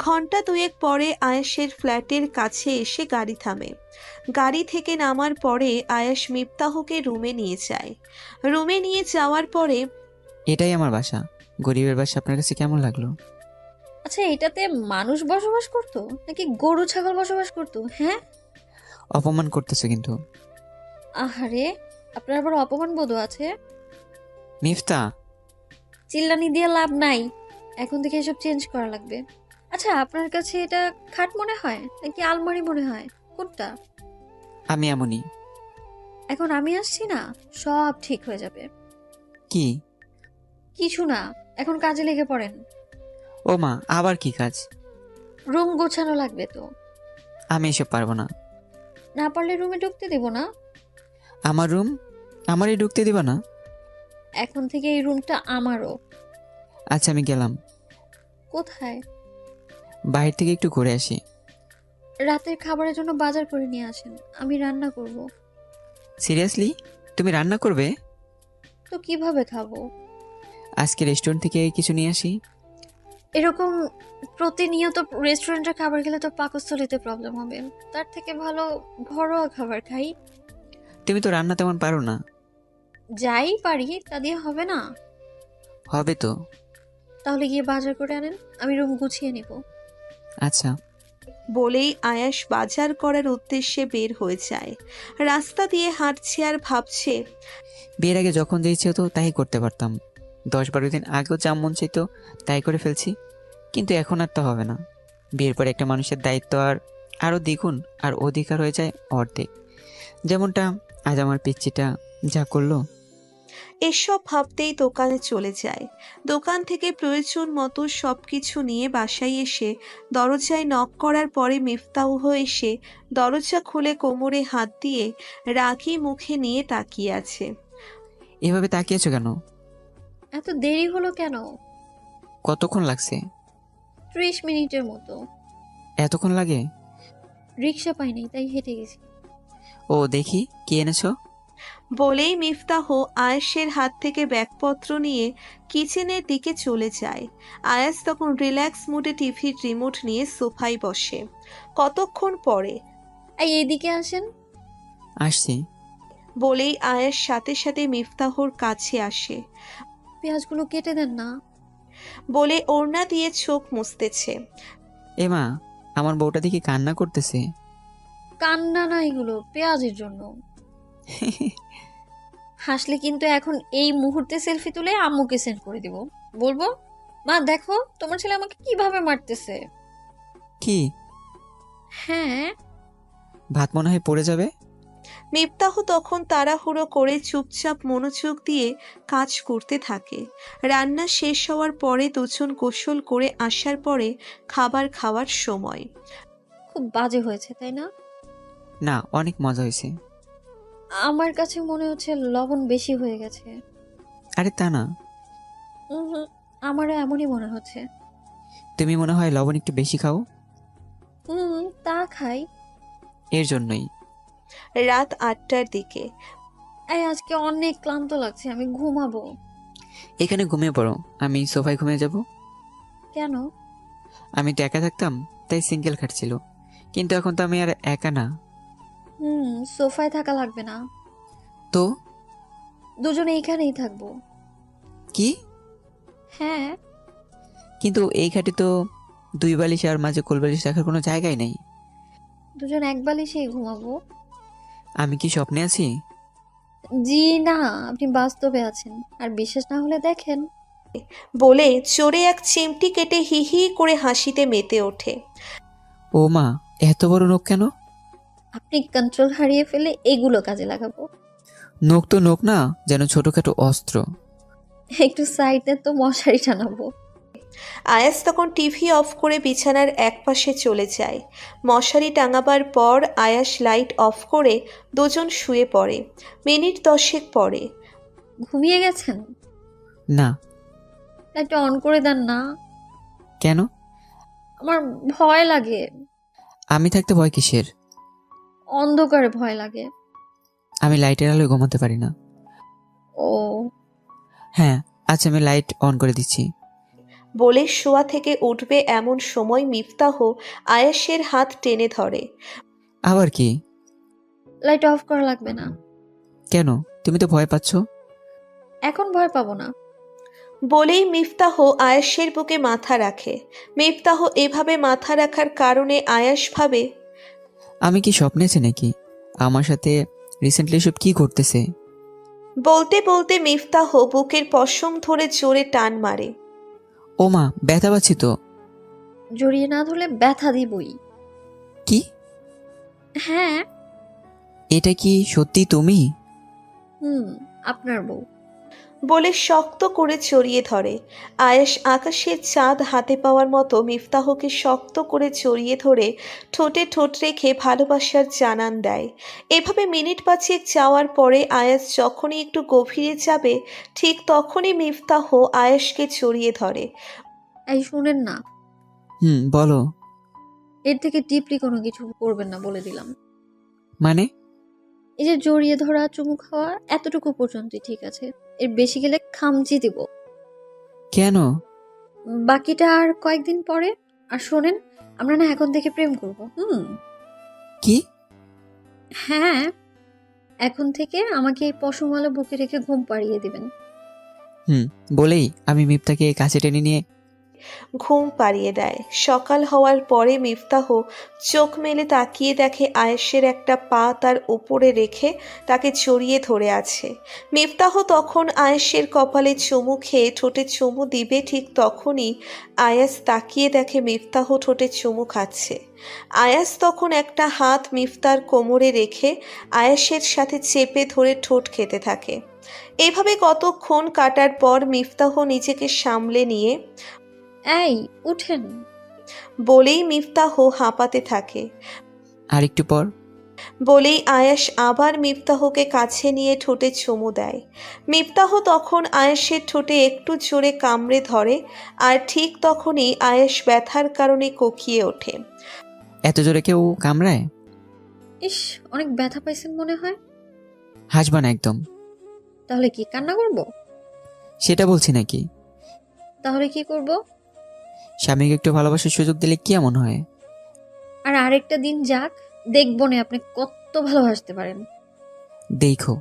ঘন্টা দুয়েক পরে আয়াসের ফ্ল্যাটের কাছে এসে গাড়ি থামে। গাড়ি থেকে নামার পরে আয়াস মিফতাহকে রুমে নিয়ে যায়। রুমে নিয়ে যাওয়ার পরে এটাই আমার বাসা। গরিবের বাসা আপনার কাছে কেমন লাগলো? আচ্ছা, এটাতে মানুষ বসবাস করতো নাকি গরু ছাগল বসবাস করতো? হ্যাঁ, অপমান করতেছো কিন্তু। আহারে, আপনার আবার অপমান বোধ আছে? মিফতা, চিল্লানি দিয়ে লাভ নাই, এখন থেকে এসব চেঞ্জ করা লাগবে। আচ্ছা, আপনার কাছে এটা খাট মনে হয় নাকি আলমারি মনে হয়, কোনটা? আমি এমনই। এখন আমি আসছি না, সব ঠিক হয়ে যাবে। কি? কিছু না, এখন কাজে লেগে পড়েন। ও মা, আবার কি কাজ? রুম গোছানো লাগবে তো। আমি এসব পারবো না। না পারলে রুমে ঢুকতে দেব না। আমার রুম আমারই ঢুকতে দিবা না? এখন থেকে এই রুমটা আমারও। আচ্ছা, আমি গেলাম। কোথায়? বাইরে থেকে একটু ঘুরে আসি। রাতের খাবারের জন্য বাজার করে নিয়ে আসেন, আমি রান্না করব। সিরিয়াসলি? তুমি রান্না করবে? তো কিভাবে খাবো? আজকে রেস্টুরেন্ট থেকে কিছু নিয়ে আসি। এরকম প্রতিনিয়ত রেস্টুরেন্টের খাবার খেলে তো পাকস্থলীতে প্রবলেম হবে। তার থেকে ভালো ঘরোয়া খাবার খাই। তুমি তো রান্না তেমন পারো না। যাই পারি তা দিয়ে হবে না। হবে তো। তাহলে গিয়ে বাজার করে আনেন, আমি রুম গুছিয়ে নিব। আচ্ছা। বলেই আয়াস বাজার করার উদ্দেশ্যে বের হয়ে যায়। রাস্তা দিয়ে হাঁটছে আর ভাবছে, বিয়ের আগে যখন যে ইচ্ছে হতো তাই করতে পারতাম। 10-12 দিন আগেও যা মন চাইতো তাই করে ফেলছি, কিন্তু এখন আর তা হবে না। বিয়ের পর একটা মানুষের দায়িত্ব আরও দ্বিগুণ, আর অধিকার হয়ে যায় অর্ধেক। যেমনটা আজ আমার পিচ্চিটা যা করলো। এসব ভাবতেই দোকানে চলে যায়। দোকান থেকে প্রয়োজন মতো সবকিছু নিয়ে বাসায় এসে দরজায় নক করার পরে মিফতাহ এসে দরজা খুলে কোমরে হাত দিয়ে রাগী মুখে নিয়ে তাকিয়ে আছে। এভাবে তাকিয়েছো কেন? এত দেরি হলো কেন? কতক্ষণ লাগছে? 30 মিনিটের মতো। এতক্ষণ লাগে? রিক্সা পাইনি তাই হেঁটে গেছি। ও দেখি কি এনেছো। বলেই মিফতাহ আয়েশের হাত থেকে ব্যাগপত্র নিয়ে কিচেনের দিকে চলে যায়। আয়াস তখন রিল্যাক্স মুডে টিভির রিমোট নিয়ে সোফায় বসে। কতক্ষণ পরে এদিকে আসেন। আসছি। বলেই আয়াস সাথে সাথে মিফতাহর কাছে আসে। পেঁয়াজগুলো কেটে দেন না। বলে ওড়না দিয়ে চোখ মুছতেছে। মা, আমার বউটা দেখি কান্না করতেছে। কান্না না, এগুলো পেঁয়াজের জন্য। হাসলে কিন্তু এখন এই মুহূর্তে সেলফি তুলে আম্মুকে সেন্ড করে দিব। বলবো, মা দেখো তোমার ছেলে আমাকে কিভাবে মারতেছে। কি? হ্যাঁ। ভাত মনে হয় পড়ে যাবে। মিফতাহ তখন তাড়াহুড়ো করে চুপচাপ মনোযোগ দিয়ে কাজ করতে থাকে। রান্না শেষ হওয়ার পরে দুজন গোসল করে আসার পরে খাবার খাওয়ার সময়। খুব বাজে হয়েছে তাই না? না, অনেক মজা হয়েছে। আমার কাছে মনে হচ্ছে লবণ বেশি হয়ে গেছে। আরে তা না, হুম, আমারও এমনই মনে হচ্ছে। তুমি মনে হয় লবণ একটু বেশি খাও। তা খাই। এর জন্যই। রাত 8টার দিকে আজকে অনেক ক্লান্ত লাগছে, আমি ঘুমাবো। এখানে ঘুমিয়ে পড়ো, আমি সোফায় ঘুমিয়ে যাব। কেন? আমি তো একা থাকতাম তাই সিঙ্গেল খাট ছিল, কিন্তু এখন তো আমি আর একা না। সোফায় থাকা লাগবে না, তো দুজনে এইখানেই থাকবো। কি? হ্যাঁ। কিন্তু এই খাটে তো দুই বালিশ আর মাঝে কোল বালিশ রাখার কোনো জায়গাই নেই। দুজন এক বালিশেই ঘুমাবো। আমি কি স্বপ্নে আছি? জি না, আপনি বাস্তবে আছেন। আর বিশ্বাস না হলে দেখেন। বলে চোরে এক চিমটি কেটে হি হি করে হাসিতে মেতে ওঠে। ও মা, এত বড় নখ কেন? আপনি কন্ট্রোল হারিয়ে ফেলে এগুলো কাজে লাগাবো। নখ তো নখ না, যেন ছোটখাটো অস্ত্র। একটু সাইডে তো মশারি টানাবো। আয়াস তখন টিভি অফ করে বিছানার একপাশে চলে যায়। মশারি টাঙাবার পর আয়াস লাইট অফ করে দুজন শুয়ে পড়ে। মিনিট 10 পরে ঘুমিয়ে গেছেন? না। লাইটটা অন করে দেন না। কেন? আমার ভয় লাগে। আমি থাকতে ভয় কিসের? অন্ধকারে ভয় লাগে। আমি লাইটের আলোয় ঘুমাতে পারি না। ও। হ্যাঁ, আচ্ছা আমি লাইট অন করে দিচ্ছি। বলে শোয়া থেকে উঠবে এমন সময় মিফতাহ আয়াসের হাত টেনে ধরে। আবার কি? লাইট অফ করা লাগবে না। কেন? তুমি তো ভয় পাচ্ছ। এখন ভয় পাবো না। বলেই মিফতাহ আয়াসের বুকে মাথা রাখে। মিফতাহ এভাবে মাথা রাখার কারণে আয়াস ভাবে, আমি কি স্বপ্নে আছি নাকি? আমার সাথে রিসেন্টলি সব কি ঘটতেছে? বলতে বলতে মিফতাহ বুকের পশম ধরে জোরে টান মারে। ও মা, ব্যথা পাচ্ছি তো। জড়িয়ে না ধরলে ব্যথা দিবই। কি? হ্যাঁ। এটা কি সত্যি তুমি? আপনার বউ। বলে শক্ত করে জড়িয়ে ধরে। আয়েশ আকাশের চাঁদ হাতে পাওয়ার মতো মিফতাহকে শক্ত করে জড়িয়ে ধরে ঠোঁটে ঠোঁট রেখে ভালোবাসার জানান দেয়। এভাবে মিনিট 5 যাওয়ার পরে আয়াস যখনই একটু গভীরে যাবে ঠিক তখনই মিফতাহ আয়েশকে জড়িয়ে ধরে। এই শুনেন না, বলো। এর থেকে ডিপলি কোনো কিছু করবেন না বলে দিলাম। মানে? এই যে জড়িয়ে ধরা, চুমু খাওয়া, এতটুকু পর্যন্তই ঠিক আছে। এর বেশি গেলে খামচি দিব। কেন? বাকিটা আর কয়েকদিন পরে। আর শোনেন, আমরা না এখন থেকে প্রেম করব। কি? হ্যাঁ, এখন থেকে আমাকে এই পশমওয়ালা বুকে রেখে ঘুম পাড়িয়ে দিবেন। বলেই আমি মিফতাকে কাছে টেনে নিয়ে ঘুম পাড়িয়ে দেয়। সকাল হওয়ার পরে মিফতাহ চোখ মেলে তাকিয়ে দেখে আয়েশের একটা পা তার উপরে রেখে তাকে জড়িয়ে ধরে আছে। মিফতাহ তখন আয়েশের কপালে চুমু খেয়ে ঠোঁটে চুমু দিবে ঠিক তখনই আয়াস তাকিয়ে দেখে মিফতাহ ঠোঁটে চুমু খাচ্ছে। আয়াস তখন একটা হাত মিফতার কোমরে রেখে আয়েশের সাথে চেপে ধরে ঠোঁট খেতে থাকে। এভাবে কতক্ষণ কাটার পর মিফতাহ নিজেকে সামলে নিয়ে এই উঠেন। বলেই মিফতাহ হাঁপাতে থাকে। আর একটু পর বলেই আয়াস আবার মিফতাহকে কাছে নিয়ে ঠোঁটে চুমু দেয়। মিফতাহ তখন আয়াসের ঠোঁটে একটু জোরে কামড়ে ধরে, আর ঠিক তখনই আয়াস ব্যথার কারণে কোকিয়ে ওঠে। এত জোরে কেউ কামড়ায়? ইস, অনেক ব্যথা পাইছেন মনে হয়। হাসবা না একদম। তাহলে কি কান্না করব? সেটা বলছি নাকি। তাহলে কি করব? স্বামীকে একটু ভালোবাসার সুযোগ দিলে কি এমন হয়? আর আরেকটা দিন যাক, দেখবো না আপনি কত ভালোবাসতে পারেন। দেখো।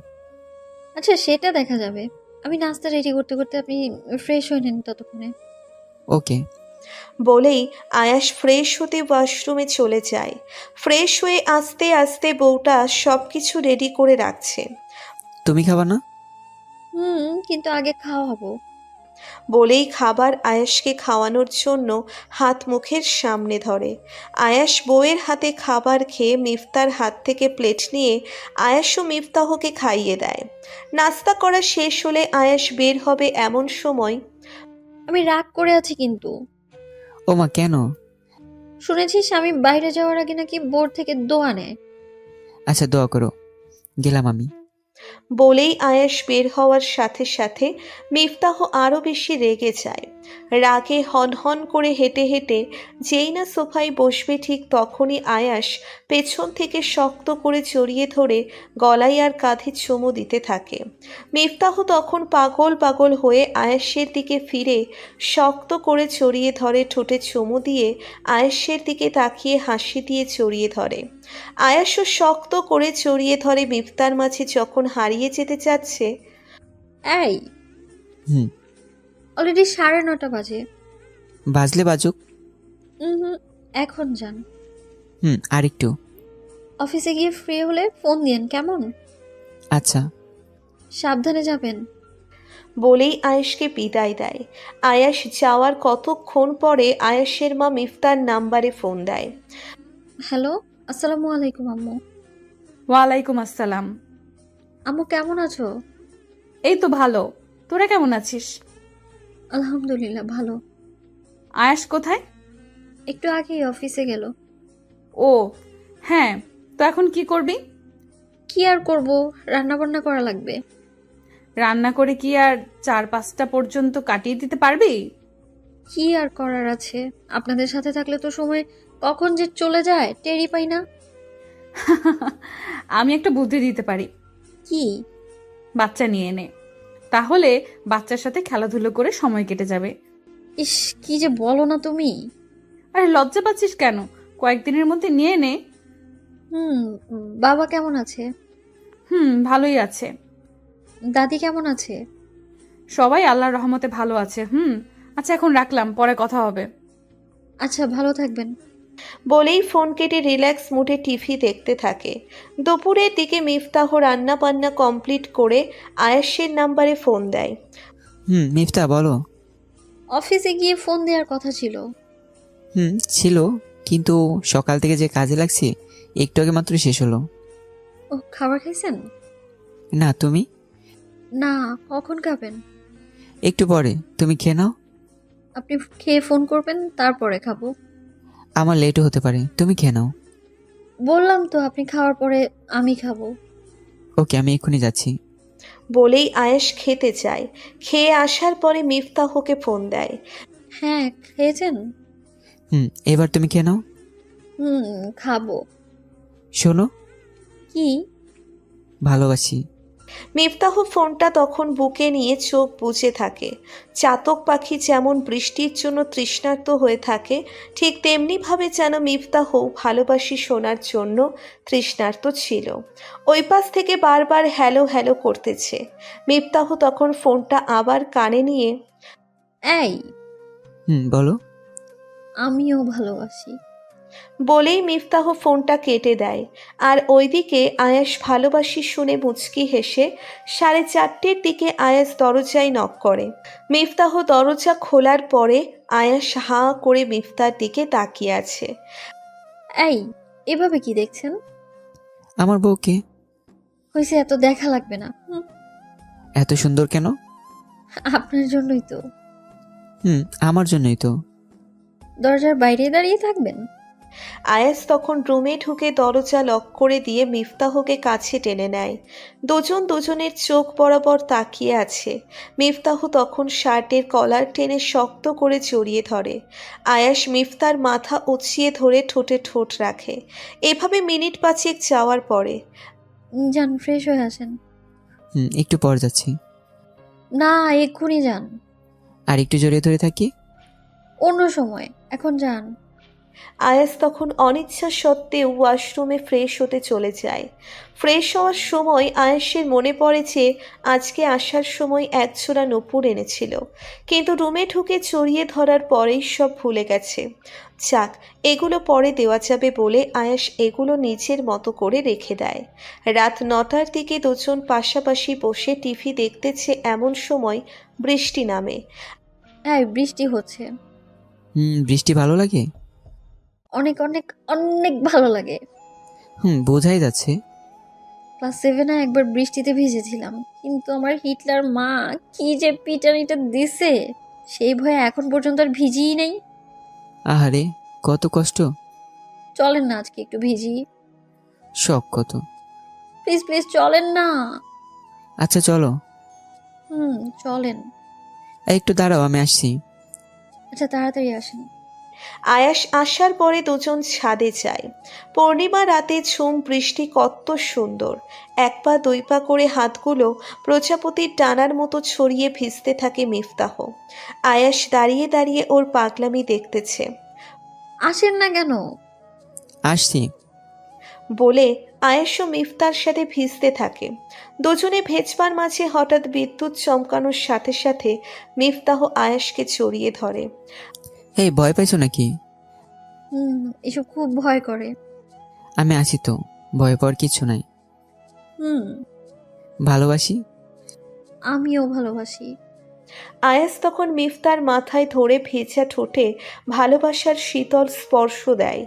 আচ্ছা, সেটা দেখা যাবে। আমি নাস্তা রেডি করতে করতে আপনি ফ্রেশ হয়ে নেন ততক্ষণে। ওকে। বলেই আয়াস ফ্রেশ হতে ওয়াশরুমে চলে যায়। ফ্রেশ হয়ে আস্তে আস্তে বউটা সব কিছু রেডি করে রাখছে। তুমি খাবা না? কিন্তু আগে খাওয়াবো। বলেই খাবার আয়াসকে খাওয়ানোর জন্য হাত মুখের সামনে ধরে। আয়াস বউয়ের হাতে খাবার খেয়ে মিফতার হাত থেকে প্লেট নিয়ে আয়াস ও মিফতাহকে খাইয়ে দেয়। নাস্তা করা শেষ হলে আয়াস বের হবে এমন সময় আমি রাগ করে আছি কিন্তু। ও মা, কেন? শুনেছি স্বামী বাইরে যাওয়ার আগে নাকি বোর থেকে দোয়া নেয়। আচ্ছা, দোয়া করো। গেলাম আমি। বলেই আয়াস বের হওয়ার সাথে সাথে মিফতাহ আরও বেশি রেগে যায়। রাগে হনহন করে হেঁটে হেঁটে যেই না সোফায় বসবে ঠিক তখনই আয়াস পেছন থেকে শক্ত করে জড়িয়ে ধরে গলায় আর কাঁধে চুমু দিতে থাকে। মিফতাহ তখন পাগল পাগল হয়ে আয়াসের দিকে ফিরে শক্ত করে জড়িয়ে ধরে, ঠোঁটে চুমু দিয়ে আয়াসের দিকে তাকিয়ে হাসি দিয়ে জড়িয়ে ধরে। আয়াসও শক্ত করে জড়িয়ে ধরে মিফতার মাঝে যখন হারিয়ে যেতে চাচ্ছে। এই, হুম। অলরেডি 9:30 বাজে। বাজলে বাজুক। এখন যান। আরেকটু। অফিসে গিয়ে ফ্রি হলে ফোন দিয়েন, কেমন? আচ্ছা। সাবধানে যাবেন। বলেই আয়েশকে বিদায় দেয়। আয়াস যাওয়ার কতক্ষণ পরে আয়াসের মা মিফতার নাম্বারে ফোন দেয়। হ্যালো, আসসালামু আলাইকুম আম্মু। ওয়ালাইকুম আসসালাম। আম্মু কেমন আছো? এই তো ভালো, তোরা কেমন আছিস? আলহামদুলিল্লাহ ভালো। আয়াস কোথায়? একটু আগেই অফিসে গেল। ও হ্যাঁ, তো এখন কি করবি? কি আর করব, রান্না বান্না করা লাগবে। রান্না করে কি আর 4-5টা পর্যন্ত কাটিয়ে দিতে পারবি? কি আর করার আছে, আপনাদের সাথে থাকলে তো সময় কখন যে চলে যায় টেরই পাই না। আমি একটা বুদ্ধি দিতে পারি। কি? বাচ্চা নিয়ে নে, তাহলে বাচ্চার সাথে খেলাধুলো করে সময় কেটে যাবে। ইস, কি যে বলো না তুমি। আরে লজ্জা পাচ্ছিস কেন? কয়েকদিনের মধ্যে নিয়ে নে। বাবা কেমন আছে? ভালোই আছে। দাদি কেমন আছে? সবাই আল্লাহর রহমতে ভালো আছে। আচ্ছা, এখন রাখলাম, পরে কথা হবে। আচ্ছা, ভালো থাকবেন। বলেই ফোন কেটে রিল্যাক্স মুডে টিভি দেখতে থাকে। দুপুরের দিকে মিফতাহ রান্না বান্না কমপ্লিট করে আয়াসের নাম্বারে ফোন দেয়। মিফতা বলো। অফিসে গিয়ে ফোন দেওয়ার কথা ছিল। ছিল, কিন্তু সকাল থেকে যে কাজে লাগছে একটু আগে মাত্র শেষ হলো। ও, খাবার খাইছেন? না, তুমি? না, কখন খাবেন? একটু পরে। তুমি খেয়ে নাও। আপনি খেয়ে ফোন করবেন, তারপরে খাবো। আমার লেটও হতে পারে, তুমি খেয়ে নাও। বললাম তো আপনি খাওয়ার পরে আমি খাবো। ওকে, আমি এক্ষুনি যাচ্ছি। বলেই আয়েশ খেতে চায়। খেয়ে আসার পরে মিফতাহকে ফোন দেয়। হ্যাঁ, খেয়েছেন? এবার তুমি খেয়ে নাও। খাবো। শোনো। কি? ভালোবাসি। মিফতাহ ফোনটা তখন বুকে নিয়ে চোখ বুজে থাকে। চাতক পাখি যেমন বৃষ্টির জন্য তৃষ্ণার্ত হয়ে থাকে, ঠিক তেমনিভাবে যেন মিফতাহ ভালোবাসি শোনার জন্য তৃষ্ণার্ত ছিল। ওই পাশ থেকে বারবার হ্যালো হ্যালো করতেছে। মিফতাহ তখন ফোনটা আবার কানে নিয়ে এই, বলো। আমিও ভালোবাসি বলেই মিফতাহ ফোনটা কেটে দেয়। আর ওইদিকে আয়াস ভালোবাসি শুনে মুচকি হেসে 4:30-র দিকে আয়াস দরজায় নক করে। মিফতাহ দরজা খোলার পরে আয়াস হাঁ করে মিফতার দিকে তাকিয়ে আছে। এই, এভাবে কি দেখছেন? আমার বউকে। হয়েছে, এত দেখা লাগবে না। এত সুন্দর কেন? আপনার জন্যই তো। আমার জন্যই তো। দরজার বাইরে দাঁড়িয়ে থাকবেন? আয়াস তখন রুমে ঢুকে দরজা লক করে দিয়ে মিফতাহকে কাছে টেনে নেয়। দুজন দুজনের চোখ বরাবর তাকিয়ে আছে। মিফতাহ তখন শার্টের কলার টেনে শক্ত করে জড়িয়ে ধরে। আয়াস মিফতার মাথা উঁচিয়ে ধরে ঠোঁটে ঠোঁট রাখে। এভাবে মিনিট 5 যাওয়ার পরে যান, ফ্রেশ হয়ে আসেন। একটু পর যাচ্ছি। না, এক্ষুনি যান। আর একটু জড়িয়ে ধরে থাকি। অন্য সময়, এখন যান। আয়াস তখন অনিচ্ছা সত্ত্বেও ওয়াশরুমে ফ্রেশ হতে চলে যায়। ফ্রেশ হওয়ার সময় আয়াসের মনে পড়ে যে আজকে আসার সময় একজোড়া নূপুর এনেছিল, কিন্তু রুমে ঢুকে জড়িয়ে ধরার পরেই সব ভুলে গেছে। যাক, এগুলো পরে দেওয়া যাবে বলে আয়াস এগুলো নিজের মতো করে রেখে দেয়। রাত 9টার দিকে দুজন পাশাপাশি বসে টিভি দেখতেছে, এমন সময় বৃষ্টি নামে। হ্যাঁ, বৃষ্টি হচ্ছে। বৃষ্টি ভালো লাগে? অনেক অনেক অনেক ভালো লাগে। বোঝাই যাচ্ছে। ক্লাস 7-এ একবার বৃষ্টিতে ভিজেছিলাম, কিন্তু আমার হিটলার মা কি যে পিটানিটা দিছে, সেই ভয়ে এখন পর্যন্ত আর ভিজিই নাই। আহারে, কত কষ্ট। চলেন না আজকে একটু ভিজি। শখ কত। প্লিজ প্লিজ চলেন না। আচ্ছা চলো। চলেন। একটু দাঁড়াও, আমি আসছি। আচ্ছা, তাড়াতাড়ি আসেন। আয়াস আসার পরে দুজন ছাদে যায়। পূর্ণিমা রাতে ঝুম বৃষ্টি কত সুন্দর। 1 পা 2 পা করে হাতগুলো প্রজাপতির টানার মতো ছড়িয়ে ভিজতে থাকে মিফতাহ। আয়াস দাঁড়িয়ে দাঁড়িয়ে ওর পাগলামি দেখতেছে। আসেন না কেন? আসছি। বলে আয়েশও মিফতার সাথে ভিজতে থাকে। দুজনে ভেজবার মাঝে হঠাৎ বিদ্যুৎ চমকানোর সাথে সাথে মিফতাহ আয়েশকে জড়িয়ে ধরে। এই ভয় পাইছো নাকি? এসব খুব ভয় করে। আমি আছি তো, ভয় পাওয়ার কিছু নাই। ভালোবাসি। আমিও ভালোবাসি। আয়াস তখন মিফতার মাথায় ধরে ভেজা ঠোঁটে ভালোবাসার শীতল স্পর্শ দেয়।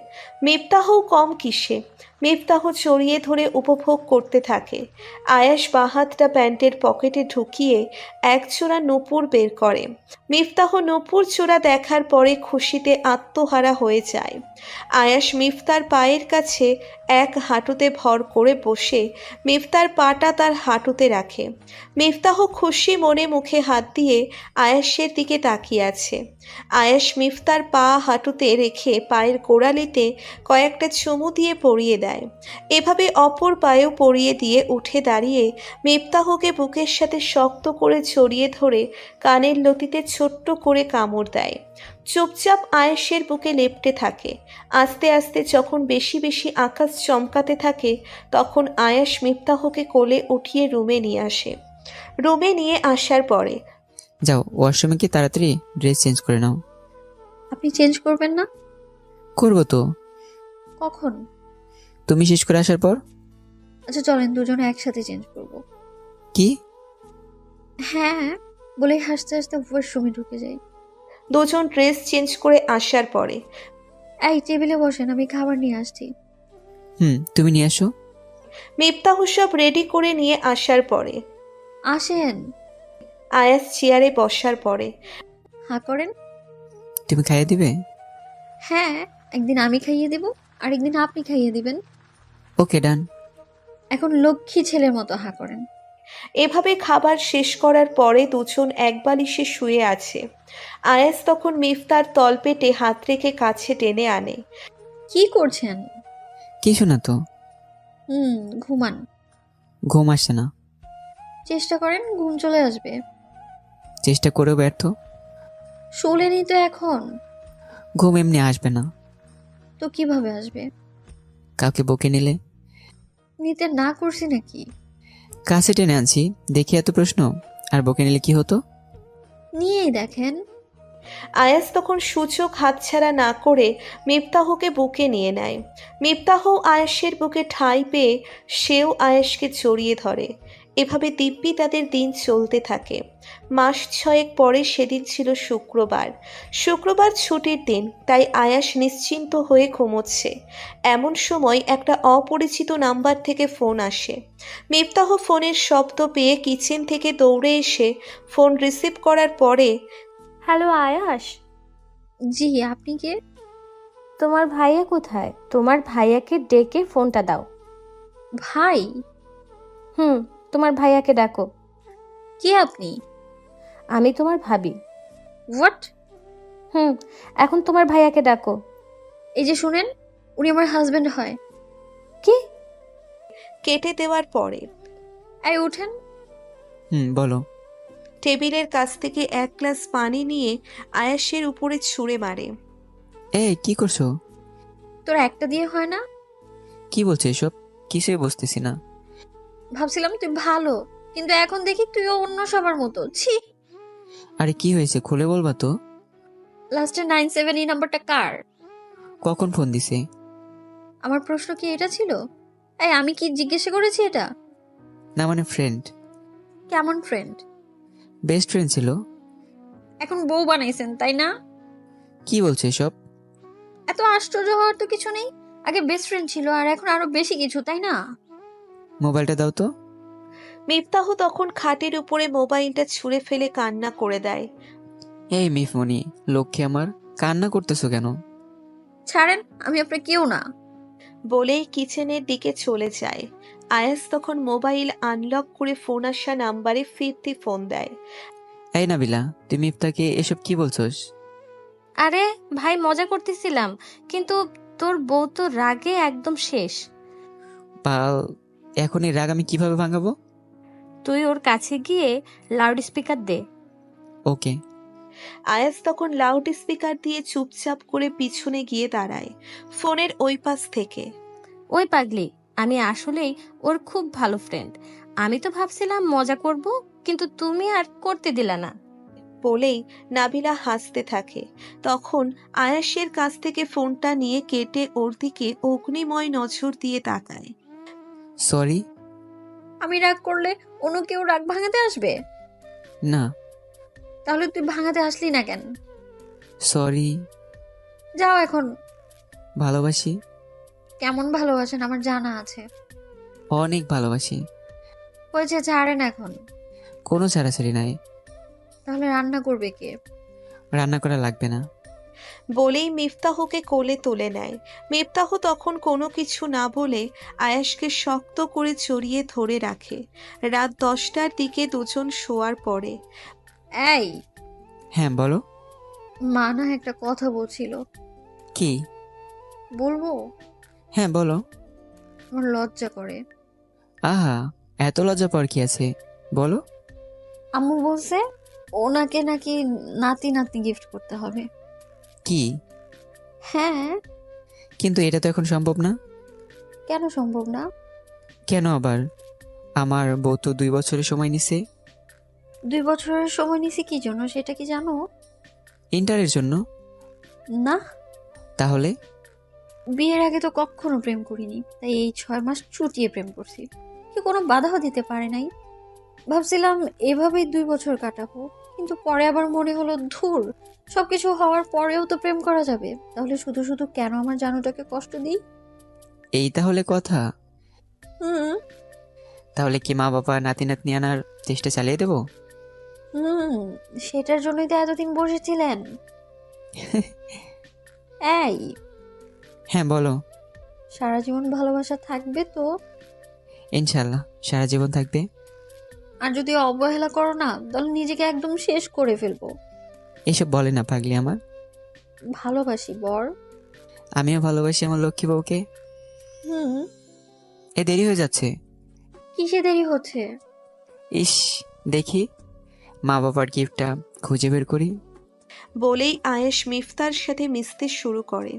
মিফতাহও কম কিসে, মিফতাহ চড়িয়ে ধরে উপভোগ করতে থাকে। আয়াস বাঁ হাতটা প্যান্টের পকেটে ঢুকিয়ে একজোড়া নূপুর বের করে। মিফতাহ নূপুর চূড়া দেখার পরে খুশিতে আত্মহারা হয়ে যায়। আয়াস মিফতার পায়ের কাছে এক হাঁটুতে ভর করে বসে মিফতার পাটা তার হাঁটুতে রাখে। মিফতাহ খুশি মনে মুখে হাত দিয়ে আয়াসের দিকে তাকিয়ে আছে। আয়াস মিফতার পা হাঁটুতে রেখে পায়ের গোড়ালিতে কয়েকটা চুমু দিয়ে পরিয়ে দেয়। এভাবে অপর পায়েও পরিয়ে দিয়ে উঠে দাঁড়িয়ে মিফতাহকে বুকের সাথে শক্ত করে জড়িয়ে ধরে কানের লতিতে ছোট্ট করে কামড় দেয়। চুপচাপ আয়েশের বুকে লেপ্টে থাকে। আস্তে আস্তে যখন বেশি বেশি আকাশ চমকাতে থাকে, তখন আয়াস মিফতাহকে কোলে উঠিয়ে রুমে নিয়ে আসে। রুমে নিয়ে আসার পরে যাও, ওয়াশরুমে কি তাড়াতাড়ি ড্রেস চেঞ্জ করে নাও। আপনি চেঞ্জ করবেন না? করবো তো। কখন? তুমি শেষ করে আসার পর। আচ্ছা চলেন, দুজনে একসাথে চেঞ্জ করব। কি? হ্যাঁ, বলে হাসতে হাসতে ওয়াশরুমে ঢুকে যাই। দুজন ড্রেস চেঞ্জ করে আসার পরে এই টেবিলে বসেন, আমি খাবার নিয়ে আসছি। তুমি নিয়ে আসো। মিফতাহ সব রেডি করে নিয়ে আসার পরে আসেন। আয়াস চেয়ারে বসার পরে হা করেন। তুমি খাইয়ে দিবে? হ্যাঁ, একদিন আমি খাইয়ে দেব, আরেকদিন আপনি খাইয়ে দিবেন। ওকে, ডান। এখন লক্ষ্মী ছেলের মতো হা করেন। এভাবে খাবার শেষ করার পরে দুজন এক বালিশে শুয়ে আছে। আয়াস তখন মিফতার তলপেটে হাত রেখে কাছে টেনে আনে। কি করছেন? কিছু না তো। ঘুমান। ঘুম আসে না। চেষ্টা করেন, ঘুম চলে আসবে। চেষ্টা করেও ব্যর্থ। শোলেনি তো এখন। ঘুম এমনি আসবে না। তো কিভাবে আসবে? কাউকে বকে নিলে। নিতে না করছি নাকি? কাছে টেনে আনছি, দেখি এত প্রশ্ন। আর বকে নিলে কি হতো? নিয়েই দেখেন। আয়াস তখন সূচক হাতছাড়া না করে মিফতাহকে বুকে নিয়ে নেয়। মিফতাহ আয়াসের বুকে ঠাঁই পেয়ে সেও আয়াসকে জড়িয়ে ধরে। এভাবে দিব্যি তাদের দিন চলতে থাকে। মাস 6 পরে সেদিন ছিল শুক্রবার। শুক্রবার ছুটির দিন, তাই আয়াস নিশ্চিন্ত হয়ে ঘুমোচ্ছে। এমন সময় একটা অপরিচিত নাম্বার থেকে ফোন আসে। মিফতাহ ফোনের শব্দ পেয়ে কিচেন থেকে দৌড়ে এসে ফোন রিসিভ করার পরে হ্যালো আয়াস। জি, আপনি কে? তোমার ভাইয়া কোথায়? তোমার ভাইয়াকে ডেকে ফোনটা দাও। ভাই? হুম, তোমার ভাইয়াকে ডাকো। কে আপনি? আমি তোমার ভাবি। হোয়াট? হুম, এখন তোমার ভাইয়াকে ডাকো। এই যে শুনেন, উনি আমার হাজবেন্ড হয়। কি? কেটে দেওয়ার পরে এই উঠেন। বলো। টেবিলের কাছ থেকে এক গ্লাস পানি নিয়ে আয়াসের উপরে ছুঁড়ে মারে। এই কি করছো? তোর একটা দিয়ে হয় না? কি বলছো এসব? কিছুই বুঝতেছি না। ভাবছিলাম তুই ভালো, কিন্তু এখন দেখি তুইও অন্য সবার মতো। ছি। আরে কি হয়েছে খুলে বলবা তো? লাস্টে 97 এই নাম্বারটা কার? কখন ফোন দিছে? আমার প্রশ্ন কি এটা ছিল? এই আমি কি জিজ্ঞাসা করেছি এটা? না মানে ফ্রেন্ড। কেমন ফ্রেন্ড? বেস্ট ফ্রেন্ড ছিল। এখন বউ বানাইছেন তাই না? কি বলছো এসব? এত আশ্চর্য হওয়ার তো কিছু নেই। আগে বেস্ট ফ্রেন্ড ছিল আর এখন আরো বেশি কিছু, তাই না? মোবাইলটা দাও তো। মিফতাহ তখন খাটের উপরে মোবাইলটা ছুঁড়ে ফেলে কান্না করে দেয়। এই মিফমনি, লক্ষ্মী আমার, কান্না করতেছো কেন? ছাড়েন, আমি আপনার কেউ না। বলেই কিচেনের দিকে চলে যায়। আয়াস তখন মোবাইল আনলক করে ফোন আসা নাম্বারে ফিরতি ফোন দেয়। এই নাবিলা, তুমি ইফতাকে এসব কি বলছোস? আরে ভাই, মজা করতেছিলাম, কিন্তু তোর বউ তো রাগে একদম শেষ। পাল, এখন এই রাগ আমি কিভাবে ভাঙাবো? তুই ওর কাছে গিয়ে লাউড স্পিকার দে। ওকে। আয়াস তখন লাউড স্পিকার দিয়ে চুপচাপ করে পিছনে গিয়ে দাঁড়ায় ফোনের ওই পাশ থেকে। ওই পাগলি, আমি আসলেই ওর খুব ভালো ফ্রেন্ড। আমি তো ভাবছিলাম মজা করব, কিন্তু তুমি আর করতে দিলা না। বলেই নাবিলা হাসতে থাকে। তখন আয়াসের কাছ থেকে ফোনটা নিয়ে কেটে ওর দিকে অগ্নিময় নজর দিয়ে তাকায়। সরি। আমি রাগ করলে অন্য কেউ রাগ ভাঙাতে আসবে? না। তাহলে তুই ভাঙাতে আসলি না কেন? সরি। যাও এখন। ভালোবাসি। কেমন ভালোবাসেন আমার জানা আছে। অনেক ভালোবাসি। হয়েছে, ছাড়েন এখন। কোনো ছাড়াছাড়ি নাই। তাহলে রান্না করবে কে? রান্না করা লাগবে না। বলেই মিফতাহকে কোলে তুলে নেয়। মিফতাহ তখন কোনো কিছু না বলে আয়াসকে শক্ত করে জড়িয়ে ধরে রাখে। রাত 10টার দিকে দুজন শোয়ার পরে এই, হ্যাঁ বলো। মা না একটা কথা বলছিল। কি? বলবো? হ্যাঁ বলো। আমার লজ্জা করে। আহা, এত লজ্জা পাওয়ার কি আছে, বলো। আম্মু বলছে ওনাকে নাকি নাতি নাতনি গিফট করতে হবে। কি? হ্যাঁ। কিন্তু এটা তো এখন সম্ভব না। কেন সম্ভব না? কেন আবার? আমার বউ তো 2 বছরের সময় নিছে। 2 বছরের সময় নিছি কি জন্য সেটা কি জানো? ইন্টারের জন্য। না, তাহলে? বিয়ের আগে তো কখনো প্রেম করিনি, তাই এই 6 মাস চুটিয়ে প্রেম করছি। কি কোনো বাধাও দিতে পারে নাই। ভাবছিলাম এভাবেই 2 বছর কাটাবো, কিন্তু পরে আবার মনে হলো ধুর, সবকিছু হওয়ার পরেও তো প্রেম করা যাবে, তাহলে শুধু শুধু কেন আমার জানুটাকে কষ্ট দিই? এই তাহলে কথা। হুম। তাহলে কি মা বাবা নাতি নাতনি আনার চেষ্টা চালিয়ে দেবো? হুম, সেটার জন্যই তো এতদিন বসেছিলেন। এই, হ্যাঁ বলো। সারা জীবন ভালোবাসা থাকবে তো? ইনশাল্লাহ সারা জীবন থাকবে। আর যদি অবহেলা করো না, তাহলে নিজেকে একদম শেষ করে ফেলবো। এসব বলে না পাগলি আমার। ভালোবাসি বর। আমিও ভালোবাসি আমার লক্ষ্মী বউকে। হুম। এ দেরি হয়ে যাচ্ছে। কিসে দেরি হচ্ছে? ইস, দেখি মা বাবার গিফটটা খুঁজে বের করি। বলেই আয়েশ মিফতার সাথে মিশতে শুরু করে।